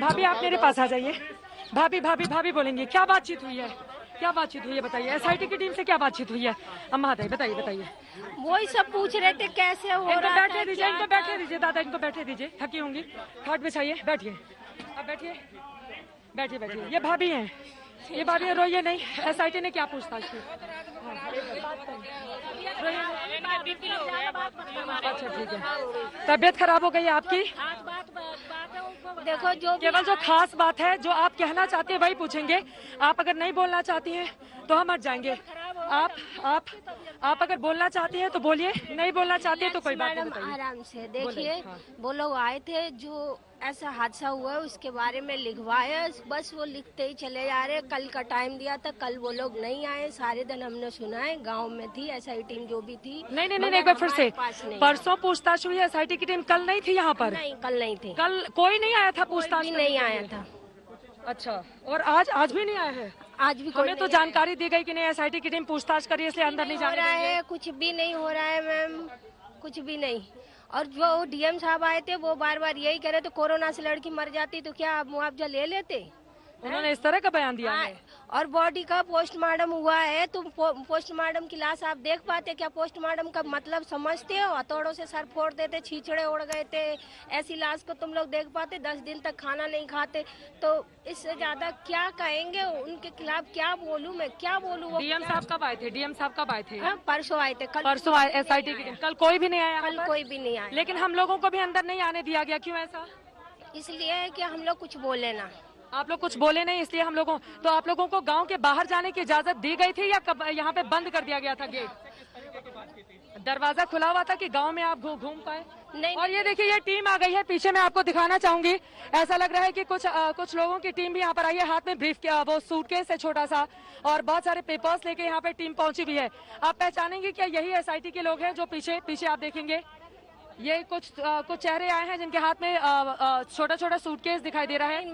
भाभी आप मेरे पास आ जाइए। भाभी भाभी भाभी बोलेंगे, क्या बातचीत हुई है, क्या बातचीत हुई है बताइए, एसआईटी की टीम से क्या बातचीत हुई है। अम्मा बताइए बताइए बताइए। वही सब पूछ रहे थे कैसे हो इनको रहा बैठे है, दीजिए, इनको बैठे दीजिए, दादा इनको बैठे दीजिए, थकी होंगी, खाट बिछाइए, बैठिए, अब बैठिए बैठिए बैठिए। ये भाभी हैं, ये भाभी है, रोइए नहीं। एसआईटी ने क्या पूछताछ की? अच्छा ठीक है, तबीयत खराब हो गई है आपकी? देखो जो केवल जो खास बात है जो आप कहना चाहते हैं वही पूछेंगे। आप अगर नहीं बोलना चाहती हैं तो हम हट जाएंगे। आप अगर बोलना चाहती हैं तो बोलिए, नहीं बोलना चाहती हैं तो कोई बात नहीं, मैडम बताइए। आराम से देखिए। हाँ। वो लोग आए थे जो ऐसा हादसा हुआ है उसके बारे में लिखवाया, बस वो लिखते ही चले जा रहे। कल का टाइम दिया था, कल वो लोग नहीं आए। सारे दिन हमने सुना है, गांव में थी एसआई टीम जो भी थी। नहीं नहीं नहीं, एक बार फिर से, परसों पूछताछ हुई है, एसआईटी की टीम कल नहीं थी यहाँ पर? नहीं, कल नहीं थी, कल कोई नहीं आया था पूछताछ? भी नहीं आया था। अच्छा, और आज भी नहीं आया है? आज भी कोई हमें तो जानकारी दी गई कि नहीं, एसआईटी की टीम पूछताछ करी इसलिए अंदर नहीं हो जाने रहा देंगे। है, कुछ भी नहीं हो रहा है मैम, कुछ भी नहीं। और जो डीएम साहब आए थे वो बार बार यही कह रहे थे कोरोना से लड़की मर जाती तो क्या आप मुआवजा ले लेते? उन्होंने इस तरह का बयान दिया है। और बॉडी का पोस्टमार्टम हुआ है, तुम पोस्टमार्टम की लाश आप देख पाते क्या? पोस्टमार्टम का मतलब समझते हो? हथौड़ों से सर फोड़ देते, छींचड़े उड़ गए थे, ऐसी लाश को तुम लोग देख पाते? 10 दिन तक खाना नहीं खाते, तो इससे ज्यादा क्या कहेंगे? उनके खिलाफ क्या बोलूं मैं, क्या बोलूं? डीएम साहब कब आए थे? डीएम साहब कब आए थे? परसों आए थे। कल परसों आए एसआईटी की टीम, कल कोई भी नहीं आया? कल कोई भी नहीं आया। लेकिन हम लोगों को भी अंदर नहीं आने दिया गया, क्यों ऐसा? इसलिए कि हम लोग कुछ बोले ना। आप लोग कुछ बोले नहीं इसलिए हम लोगों, तो आप लोगों को गांव के बाहर जाने की इजाजत दी गई थी या कब यहाँ पे बंद कर दिया गया था गेट? दरवाजा खुला हुआ था कि गांव में आप घूम पाए? नहीं। और ये देखिए, ये टीम आ गई है पीछे, मैं आपको दिखाना चाहूंगी। ऐसा लग रहा है कि कुछ लोगों की टीम भी यहाँ पर आई है, हाथ में ब्रीफ वो सूटकेस है छोटा सा, और बहुत सारे पेपर्स लेके यहाँ पे टीम पहुंची भी है। आप पहचानेंगे क्या यही एसआईटी के लोग हैं जो पीछे आप देखेंगे? ये कुछ चेहरे आए हैं जिनके हाथ में छोटा छोटा सूटकेस दिखाई दे रहा है।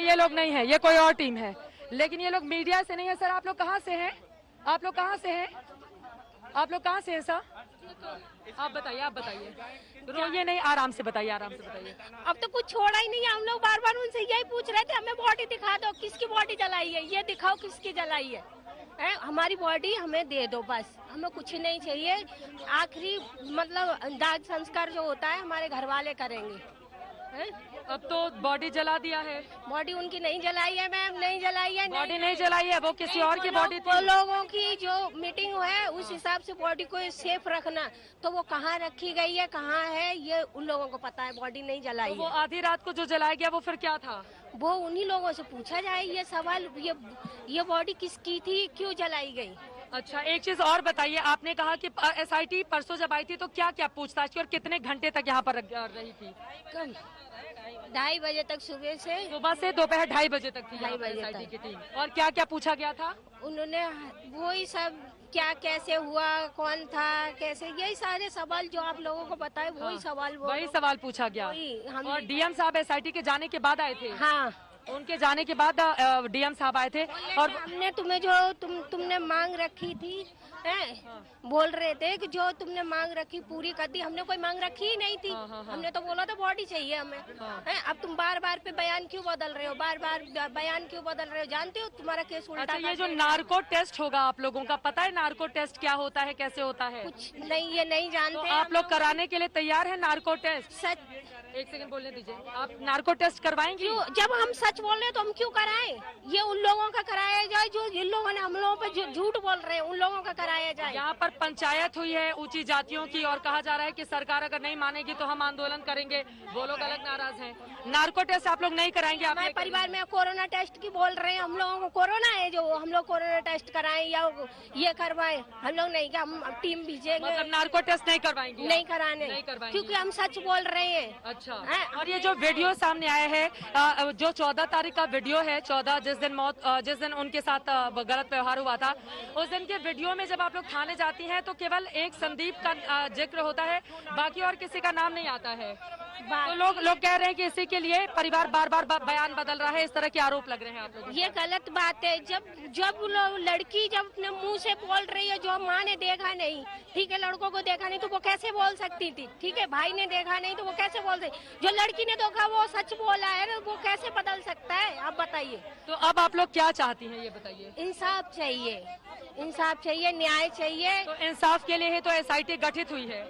ये लोग नहीं है, ये कोई और टीम है। लेकिन ये लोग मीडिया से नहीं है। सर आप लोग कहाँ से हैं? आप लोग कहाँ से हैं? आप लोग कहाँ से हैं सर? आप बताइए, रोइए नहीं, आराम से बताइए, आराम से बताइए। अब तो कुछ छोड़ा ही नहीं है। हम लोग बार बार उनसे यही पूछ रहे थे, हमें बॉडी दिखा दो, किसकी बॉडी जलाई है, ये दिखाओ किसकी जलाई है। हमारी बॉडी हमें दे दो, बस हमें कुछ नहीं चाहिए। आखिरी मतलब दाह संस्कार जो होता है हमारे घर वाले करेंगे। अब तो बॉडी जला दिया है। बॉडी उनकी नहीं जलाई है मैम, नहीं जलाई है। बॉडी नहीं जलाई है, वो किसी और की बॉडी थी। वो लोगों की जो मीटिंग है उस हिसाब से बॉडी को सेफ रखना, तो वो कहाँ रखी गई है, कहाँ है, ये उन लोगों को पता है। बॉडी नहीं जलाई है। वो आधी रात को जो जलाया गया वो फिर क्या था? वो उन्हीं लोगों से पूछा जाए ये सवाल, ये बॉडी किसकी थी, क्यों जलाई गई? अच्छा, एक चीज और बताइए, आपने कहा कि एसआईटी परसों जब आई थी तो क्या क्या पूछताछ की और कितने घंटे तक यहाँ पर रही थी? 2:30 बजे तक, सुबह से दोपहर 2:30 बजे तक थी 2:30 बजे एसआईटी तक। की टीम। और क्या क्या पूछा गया था? उन्होंने वही सब, क्या कैसे हुआ, कौन था, कैसे, यही सारे सवाल जो आप लोगों को पता है, वही सवाल वही सवाल पूछा गया। और डीएम साहब एसआईटी के जाने के बाद आए थे? हाँ, उनके जाने के बाद डीएम साहब आए थे। और हमने तुम्हें जो तुमने मांग रखी थी, बोल रहे थे कि जो तुमने मांग रखी पूरी कर दी। हमने कोई मांग रखी ही नहीं थी। हमने तो बोला था बॉडी चाहिए हमें। अब तुम बार बार पे बयान क्यों बदल रहे हो, बार बार बयान क्यों बदल रहे हो? जानते हो तुम्हारा केस उल्टा। अच्छा, ये जो नार्को टेस्ट होगा आप लोगों का पता है? नार्को टेस्ट क्या होता है, कैसे होता है? कुछ नहीं, ये नहीं जानते। तो आप लोग कराने के लिए तैयार हैं नार्को टेस्ट? सच, एक सेकंड बोलने दीजिए। आप नार्को टेस्ट करवाएंगे? जब हम सच बोल रहे हैं तो हम क्यों कराएं? ये उन लोगों का कराया जाए जो जिन लोगों ने हम लोगों पे झूठ बोल रहे हैं, उन लोगों का कराया जाए। यहाँ पर पंचायत हुई है ऊंची जातियों की और कहा जा रहा है कि सरकार अगर नहीं मानेगी तो हम आंदोलन करेंगे। वो लोग अलग नाराज हैं। नार्को टेस्ट आप लोग नहीं कराएंगे? हमारे परिवार में कोरोना टेस्ट की बोल रहे हैं, हम लोगों को कोरोना है जो हम लोग कोरोना टेस्ट कराएं या ये करवाएं, हम लोग नहीं, हम टीम भेजेंगे। मतलब नार्को टेस्ट नहीं करवाएंगे? नहीं कराने, क्योंकि हम सच बोल रहे हैं। अच्छा, और ये जो वीडियो सामने आया है, जो 14 तारीख का वीडियो है, 14 जिस दिन उनके साथ गलत व्यवहार हुआ था, उस दिन के वीडियो में जब आप लोग थाने जाती हैं तो केवल एक संदीप का जिक्र होता है, बाकी और किसी का नाम नहीं आता है। तो लोग कह रहे हैं कि इसी के लिए परिवार बार बार बयान बदल रहा है, इस तरह के आरोप लग रहे हैं आप लोगों को। ये गलत बात है। जब लड़की जब अपने मुंह से बोल रही है, जो माँ ने देखा नहीं, ठीक है, लड़कों को देखा नहीं तो वो कैसे बोल सकती थी? ठीक है, भाई ने देखा नहीं तो वो कैसे बोल सकती? जो लड़की ने देखा वो सच बोला है ना, वो कैसे बदल सकता है? आप बताइए। तो अब आप लोग क्या चाहती हैं, ये बताइए। इंसाफ चाहिए, इंसाफ चाहिए, न्याय चाहिए। तो इंसाफ के लिए ही तो एसआईटी गठित हुई है।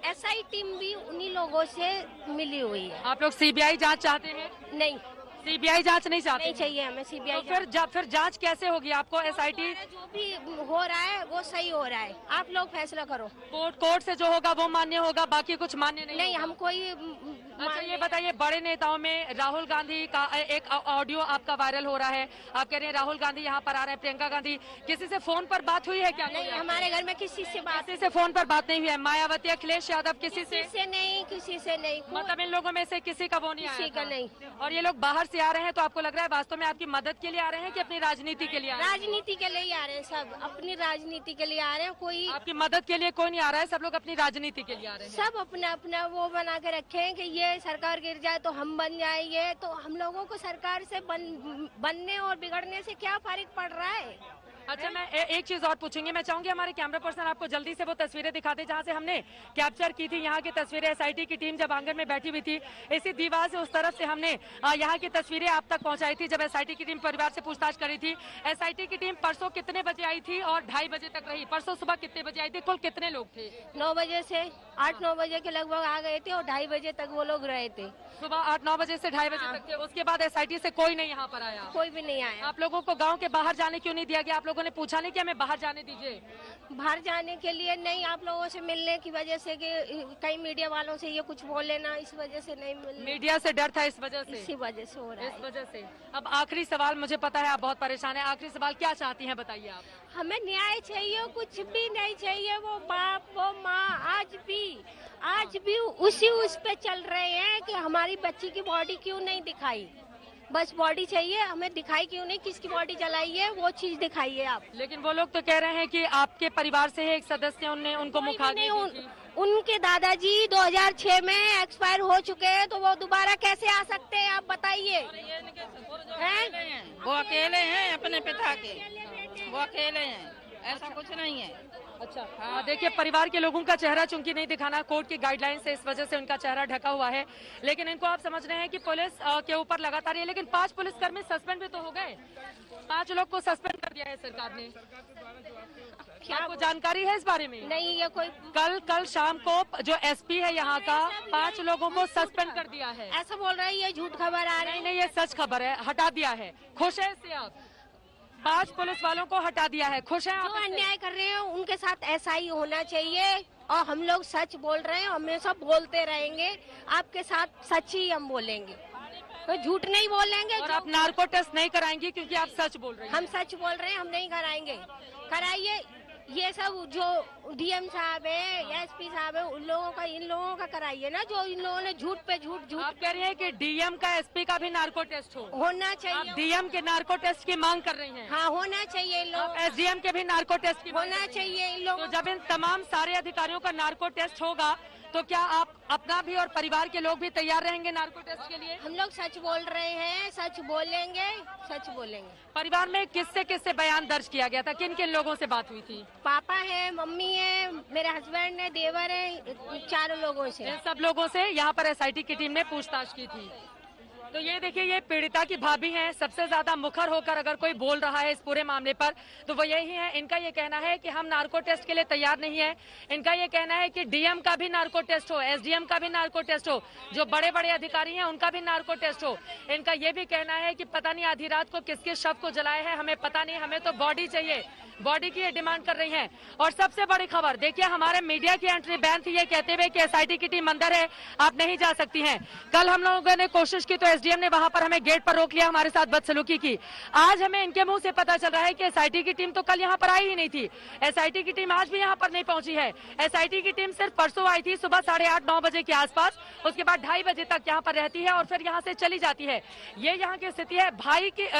एसआई टीम भी उन्हीं लोगों से मिली हुई है। आप लोग सीबीआई जांच चाहते हैं? नहीं, सीबीआई जांच नहीं चाहते? नहीं चाहिए हमें सीबीआई। तो फिर जांच कैसे होगी? आपको एसआईटी जो भी हो रहा है वो सही हो रहा है, आप लोग फैसला करो। कोर्ट से जो होगा वो मान्य होगा, बाकी कुछ मान्य नहीं हम कोई। अच्छा, ये बताइए, बड़े नेताओं में राहुल गांधी का एक ऑडियो आपका वायरल हो रहा है। आप कह रहे हैं राहुल गांधी यहाँ पर आ रहे हैं, प्रियंका गांधी, किसी से फोन पर बात हुई है क्या? नहीं, हमारे घर में किसी से फोन पर बात नहीं हुई है। मायावती, अखिलेश यादव, किसी से नहीं। मतलब इन लोगों में से किसी का वो नहीं आया? किसी का नहीं। और ये लोग बाहर से आ रहे हैं, तो आपको लग रहा है वास्तव में आपकी मदद के लिए आ रहे हैं कि अपनी राजनीति के लिए आ रहे हैं? राजनीति के लिए ही आ रहे हैं, सब अपनी राजनीति के लिए आ रहे हैं। कोई आपकी मदद के लिए कोई नहीं आ रहा है, सब लोग अपनी राजनीति के लिए आ रहे हैं। सब अपना अपना वो बना के रखे हैं कि ये सरकार गिर जाए तो हम बन जाएंगे। तो हम लोगों को सरकार से बनने और बिगड़ने से क्या फर्क पड़ रहा है? अच्छा, मैं एक चीज और पूछूंगी। मैं चाहूंगी हमारे कैमरा पर्सन आपको जल्दी से वो तस्वीरें दिखाते जहां से हमने कैप्चर की थी यहाँ की तस्वीरें। एसआईटी की टीम जब आंगन में बैठी हुई थी, इसी दीवार से उस तरफ से हमने यहाँ की तस्वीरें आप तक पहुंचाई थी जब एसआईटी की टीम परिवार से पूछताछ करी थी। एसआईटी की टीम परसों कितने बजे आई थी और 2:30 बजे तक रही? परसों सुबह कितने बजे आई थी? कुल कितने लोग थे? 9 बजे से 8-9 बजे के लगभग आ गए थे और 2:30 बजे तक वो लोग रहे थे। सुबह 8-9 बजे से 2:30 बजे तक थे। उसके बाद एसआईटी से कोई नहीं यहाँ पर आया? कोई भी नहीं आया। आप लोगों को गाँव के बाहर जाने क्यों नहीं दिया गया? आप लोगों ने पूछा नहीं कि हमें बाहर जाने दीजिए? बाहर जाने के लिए नहीं, आप लोगों से मिलने की वजह से कि कई मीडिया वालों से ये कुछ बोले ना, इस वजह से नहीं मिलने। मीडिया से डर था, इस वजह से? इसी वजह से हो रहा है, इस वजह से। अब आखिरी सवाल, मुझे पता है आप बहुत परेशान हैं, आखिरी सवाल क्या चाहती हैं बताइए आप? हमें न्याय चाहिए, कुछ भी नहीं चाहिए। वो बाप वो माँ आज भी उस पे चल रहे हैं कि हमारी बच्ची की बॉडी क्यों नहीं दिखाई। बस बॉडी चाहिए हमें, दिखाई क्यों नहीं, किसकी बॉडी जलाई है वो चीज दिखाइए आप। लेकिन वो लोग तो कह रहे हैं कि आपके परिवार से एक सदस्य उनने उनको मुखाग्नि दी थी। उनके दादाजी 2006 में एक्सपायर हो चुके हैं, तो वो दोबारा कैसे आ सकते हैं आप बताइए? वो अकेले हैं अपने पिता के, वो अकेले हैं, ऐसा कुछ नहीं है। अच्छा, देखिए, परिवार के लोगों का चेहरा चूंकि नहीं दिखाना कोर्ट की गाइडलाइन से, इस वजह से उनका चेहरा ढका हुआ है। लेकिन इनको आप समझ रहे हैं कि पुलिस के ऊपर लगातार है। लेकिन 5 पुलिसकर्मी सस्पेंड भी तो हो गए, 5 लोग को सस्पेंड कर दिया है सरकार ने। क्या आपको जानकारी है इस बारे में? नहीं, ये कोई कल शाम को जो एसपी है यहाँ का 5 लोगों को सस्पेंड कर दिया है। ऐसा बोल रहा है, ये झूठ खबर आ रही है। नहीं, ये सच खबर है, हटा दिया है। खुश है इससे आप? 5 पुलिस वालों को हटा दिया है, खुश हैं आप? जो अन्याय कर रहे हैं उनके साथ ऐसा ही होना चाहिए। और हम लोग सच बोल रहे हैं, हमेशा बोलते रहेंगे, आपके साथ सच ही हम बोलेंगे, तो झूठ नहीं बोलेंगे। और आप नार्को टेस्ट नहीं कराएंगी क्योंकि आप सच बोल रहे हैं? हम सच बोल रहे हैं, हम नहीं कराएंगे। कराइए, ये सब जो डीएम साहब है, एसपी साहब है, उन लोगों का, इन लोगों का कराइए ना, जो इन लोगों ने झूठ पे झूठ। आप कह रही हैं कि डीएम का एसपी का भी नार्को टेस्ट होना चाहिए। आप डीएम के नार्को टेस्ट की मांग कर रही हैं? हाँ, होना चाहिए। इन लोग एसडीएम के भी नार्को टेस्ट की होना चाहिए इन लोगों। तो जब इन तमाम सारे अधिकारियों का नार्को टेस्ट होगा तो क्या आप अपना भी और परिवार के लोग भी तैयार रहेंगे नार्को टेस्ट के लिए? हम लोग सच बोल रहे हैं, सच बोलेंगे, सच बोलेंगे। परिवार में किससे बयान दर्ज किया गया था? किन किन लोगों से बात हुई थी? पापा है, मम्मी है, मेरे हस्बैंड है, देवर है, 4 लोगों से। इन सब लोगों से यहाँ पर एसआईटी की टीम ने पूछताछ की थी। तो ये देखिए, ये पीड़िता की भाभी हैं, सबसे ज्यादा मुखर होकर अगर कोई बोल रहा है इस पूरे मामले पर तो वो यही है। इनका ये कहना है कि हम नार्को टेस्ट के लिए तैयार नहीं है। इनका ये कहना है कि डीएम का भी नार्को टेस्ट हो, एसडीएम का भी नार्को टेस्ट हो, जो बड़े बड़े अधिकारी हैं उनका भी नार्को टेस्ट हो। इनका ये भी कहना है कि पता नहीं आधी रात को किसके शव को जलाया है, हमें पता नहीं, हमें तो बॉडी चाहिए, बॉडी की ये डिमांड कर रही हैं। और सबसे बड़ी खबर देखिए, हमारे मीडिया की एंट्री बैन थी ये कहते हुए कि एसआईटी की टीम अंदर है, आप नहीं जा सकती हैं। कल हम लोगों ने कोशिश की तो एसडीएम ने वहां पर हमें गेट पर रोक लिया, हमारे साथ बदसलूकी की। आज हमें इनके मुंह से पता चल रहा है कि एसआईटी की टीम तो कल यहाँ पर आई ही नहीं थी, एसआईटी की टीम आज भी यहाँ पर नहीं पहुंची है। एसआईटी की टीम सिर्फ परसों आई थी सुबह 8:30-9 बजे के आसपास, उसके बाद 2:30 बजे तक यहाँ पर रहती है और फिर यहाँ से चली जाती है। ये यहाँ की स्थिति है। भाई की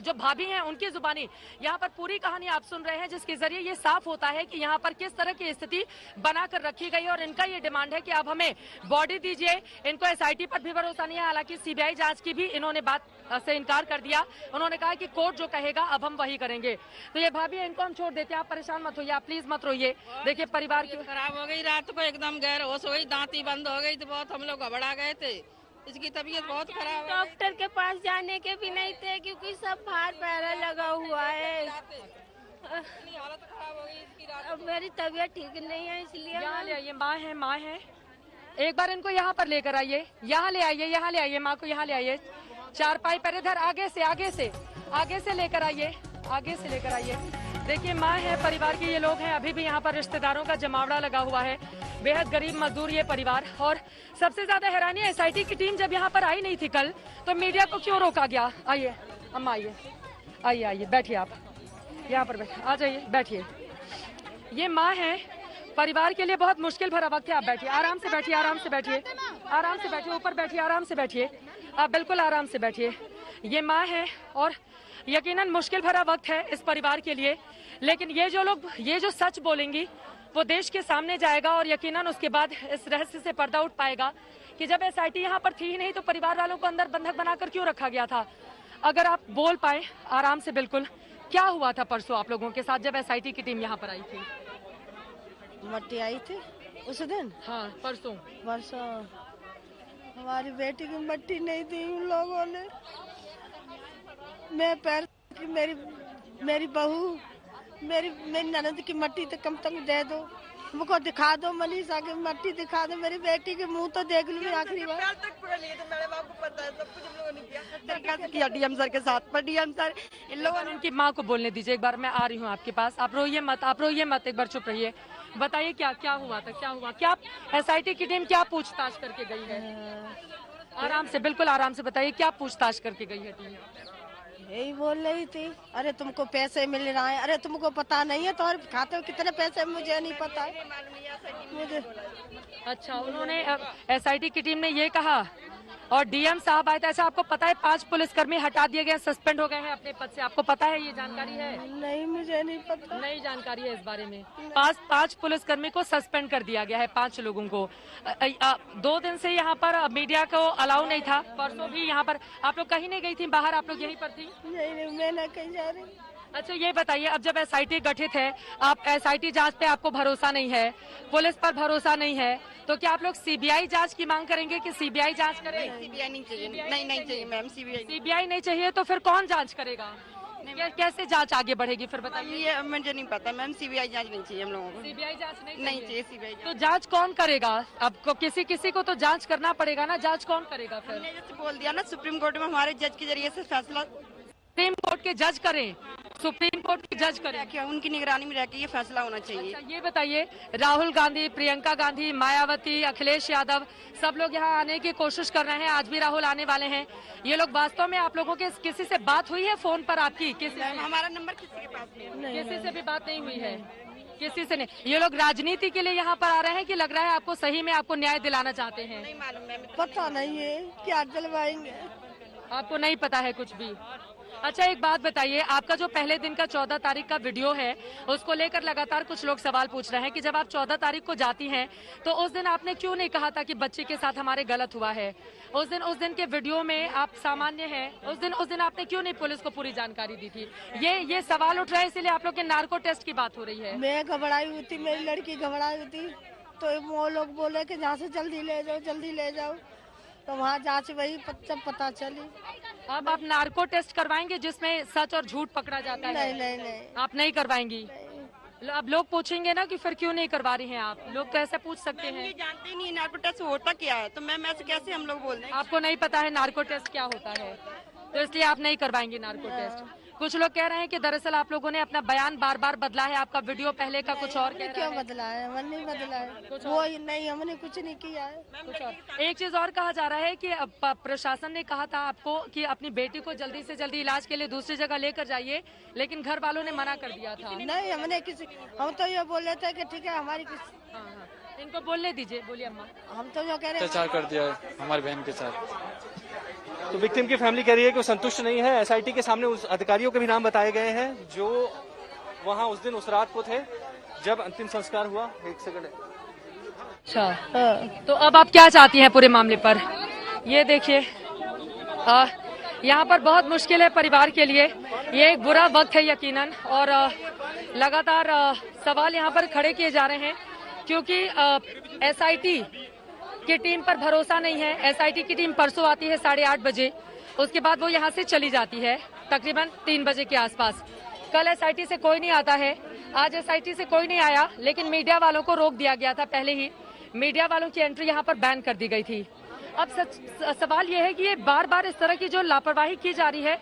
जो भाभी है उनकी जुबानी यहाँ पर पूरी कहानी आप सुन रहे हैं, जिसके जरिए ये साफ होता है कि यहाँ पर किस तरह की स्थिति बनाकर रखी गई और इनका ये डिमांड है कि अब हमें बॉडी दीजिए। इनको एसआईटी पर भी भरोसा नहीं है, हालांकि सीबीआई जांच की भी इन्होंने बात से इनकार कर दिया। उन्होंने कहा कि कोर्ट जो कहेगा अब हम वही करेंगे। तो ये भाभी इनको हम छोड़ देते हैं, आप परेशान मत होइए, आप प्लीज मत रोइए। देखिए परिवार की खराब हो गई, रात को एकदम गैर होश हो गई, दांती बंद हो गई, तो बहुत हम लोग घबरा गए थे। इसकी तबीयत बहुत खराब है। डॉक्टर के पास जाने के भी नहीं थे क्योंकि सब बाहर पैरा लगा हुआ है। हालत खराब हो गई इसकी रात। अब मेरी तबीयत ठीक नहीं है, इसलिए यहाँ ले आइए, माँ है, एक बार इनको यहाँ पर लेकर आइए, यहाँ ले आइए माँ को, यहाँ ले आइए। चारपाई पर इधर आगे से लेकर आइए। देखिए माँ है, परिवार के ये लोग हैं, अभी भी यहाँ पर रिश्तेदारों का जमावड़ा लगा हुआ है। बेहद गरीब मजदूर ये परिवार। और सबसे ज्यादा हैरानी एसआईटी की टीम जब यहाँ पर आई नहीं थी कल, तो मीडिया को क्यों रोका गया? आइए अम्मा, आइए बैठिए, आप यहाँ पर आ जाइए, बैठिए। ये माँ है, परिवार के लिए बहुत मुश्किल भरा वक्त है। आप बैठिए, आराम से बैठिए, ऊपर बैठिए, आराम से बैठिए, आप बिल्कुल आराम से बैठिए। ये माँ है और यकीनन मुश्किल भरा वक्त है इस परिवार के लिए, लेकिन ये जो सच बोलेंगी वो देश के सामने जाएगा और यकीनन उसके बाद इस रहस्य से पर्दा उठ पाएगा कि जब एसआईटी यहाँ पर थी ही नहीं तो परिवार वालों को अंदर बंधक बनाकर क्यों रखा गया था। अगर आप बोल पाए आराम से, बिल्कुल, क्या हुआ था परसों आप लोगों के साथ जब एसआईटी की टीम यहाँ पर आई थी? मट्टी आई थी उस दिन। हाँ, परसों हमारी बेटी की मट्टी नहीं दी उन लोगों ने। मैं पैर की मेरी बहू, मेरी ननद की मट्टी तो कम तक दे दो, मुझको दिखा दो, मनीषा की मट्टी दिखा दो, मेरी बेटी की मुंह तो देख लूं आखिरी बार। किया डीएम सर के साथ, पर डीएम सर इन लोगों ने उनकी माँ को बोलने दीजिए एक बार, मैं आ रही हूँ आपके पास। आप रोइए मत, एक बार चुप रहिए। बताइए क्या हुआ था, क्या एसआईटी की टीम क्या पूछताछ करके गई है? आराम से, बिल्कुल आराम से बताइए, क्या पूछताछ करके गई है टीम? यही बोल रही थी, अरे तुमको पैसे मिल रहा है, अरे तुमको पता नहीं है तुम्हारे खाते में कितने पैसे, मुझे नहीं पता है मुझे। अच्छा, उन्होंने एसआईटी की टीम ने ये कहा और डीएम साहब आए थे। ऐसा आपको पता है 5 पुलिसकर्मी हटा दिए गए, सस्पेंड हो गए हैं अपने पद से, आपको पता है, ये जानकारी है? नहीं, मुझे नहीं पता, नई जानकारी है इस बारे में। 5 पुलिसकर्मी को सस्पेंड कर दिया गया है, 5 लोगों को। 2 दिन से यहाँ पर मीडिया को अलाउ नहीं था। परसों भी यहाँ पर आप लोग कहीं नहीं गई थी बाहर, आप लोग यहीं पर थी? नहीं, मैं ना कहीं जा रही। अच्छा ये बताइए, अब जब एसआईटी गठित है, आप एसआईटी जांच पे आपको भरोसा नहीं है, पुलिस पर भरोसा नहीं है, तो क्या आप लोग सीबीआई जांच की मांग करेंगे कि सीबीआई जांच करे? सीबीआई नहीं चाहिए, नहीं चाहिए मैम, सीबीआई नहीं चाहिए तो फिर कौन जांच करेगा? कैसे जांच आगे बढ़ेगी फिर बताइए? ये मुझे नहीं पता मैम, सीबीआई जांच नहीं चाहिए हम लोगों को। सीबीआई जांच नहीं चाहिए सीबीआई। तो जांच कौन करेगा? अब किसी को तो जांच करना पड़ेगा ना, जांच कौन करेगा फिर? हमने जैसे बोल दिया ना, सुप्रीम कोर्ट में हमारे जज के जरिए से फैसला, सुप्रीम कोर्ट के जज करें, सुप्रीम कोर्ट के जज करें, उनकी निगरानी में रह के ये फैसला होना चाहिए। अच्छा, ये बताइए, राहुल गांधी, प्रियंका गांधी, मायावती, अखिलेश यादव, सब लोग यहाँ आने की कोशिश कर रहे हैं, आज भी राहुल आने वाले हैं। ये लोग वास्तव में आप लोगों के किसी से बात हुई है फोन पर आपकी? किसी से? हमारा नंबर किसी के पास नहीं, किसी से भी बात नहीं हुई है, किसी से नहीं। ये लोग राजनीति के लिए यहाँ पर आ रहे हैं कि लग रहा है आपको सही में आपको न्याय दिलाना चाहते हैं? नहीं मालूम मैम, पता नहीं है क्या दिलवाएंगे, आपको नहीं पता है कुछ भी। अच्छा एक बात बताइए, आपका जो पहले दिन का 14 तारीख का वीडियो है उसको लेकर लगातार कुछ लोग सवाल पूछ रहे हैं कि जब आप 14 तारीख को जाती हैं तो उस दिन आपने क्यों नहीं कहा था कि बच्चे के साथ हमारे गलत हुआ है? उस दिन के वीडियो में आप सामान्य हैं, उस दिन आपने क्यों नहीं पुलिस को पूरी जानकारी दी थी? ये सवाल उठ रहा है, इसीलिए आप लोग के नार्को टेस्ट की बात हो रही है। मैं घबराई हुई थी, मेरी लड़की घबराई हुई थी, तो वो लोग बोले कि यहाँ से जल्दी ले जाओ, तो वहाँ जांच वही पता चली। अब आप नार्को टेस्ट करवाएंगे जिसमें सच और झूठ पकड़ा जाता है? नहीं, आप नहीं करवाएंगी? अब लोग पूछेंगे ना कि फिर क्यों नहीं करवा रही हैं आप, लोग तो ऐसे पूछ सकते हैं। जानते ही नहीं नार्को टेस्ट होता क्या है, तो मैम ऐसे कैसे हम लोग बोल रहे हैं? आपको नहीं पता है नार्को टेस्ट क्या होता है, तो इसलिए आप नहीं करवाएंगी नार्को टेस्ट। कुछ लोग कह रहे हैं कि दरअसल आप लोगों ने अपना बयान बार बार बदला है, आपका वीडियो पहले का कुछ और कह रहा है। क्यों बदला है? हमने नहीं बदला है, वो नहीं, हमने कुछ नहीं किया है। कुछ और एक चीज और कहा जा रहा है कि प्रशासन ने कहा था आपको कि अपनी बेटी को जल्दी से जल्दी इलाज के लिए दूसरी जगह लेकर जाइए, लेकिन घर वालों ने मना कर दिया था। नहीं, हम तो ये बोल रहे थे कि ठीक है हमारी हाँ, इनको बोलने दीजिए, बोलिए अम्मा। हम तो जो कह रहे हैं, अत्याचार कर दिया है हमारी बहन के साथ। तो विक्टिम की फैमिली कह रही है कि वो संतुष्ट नहीं है। एसआईटी के सामने उस अधिकारियों के भी नाम बताए गए हैं जो वहाँ उस दिन उस रात को थे जब अंतिम संस्कार हुआ। एक सेकंड। अच्छा, तो अब आप क्या चाहती हैं पूरे मामले पर? ये देखिए, यहाँ पर बहुत मुश्किल है परिवार के लिए, ये एक बुरा वक्त है यकीनन, और लगातार सवाल यहाँ पर खड़े किए जा रहे हैं क्योंकि एसआईटी की टीम पर भरोसा नहीं है। एसआईटी की टीम परसों आती है 8:30 बजे, उसके बाद वो यहाँ से चली जाती है तकरीबन 3 बजे के आसपास। कल एसआईटी से कोई नहीं आता है, आज एसआईटी से कोई नहीं आया, लेकिन मीडिया वालों को रोक दिया गया था। पहले ही मीडिया वालों की एंट्री यहाँ पर बैन कर दी गई थी। अब सवाल ये है कि ये बार बार इस तरह की जो लापरवाही की जा रही है,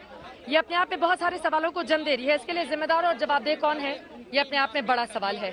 ये अपने आप में बहुत सारे सवालों को जन्म दे रही है। इसके लिए जिम्मेदार और जवाबदेह कौन है, ये अपने आप में बड़ा सवाल है।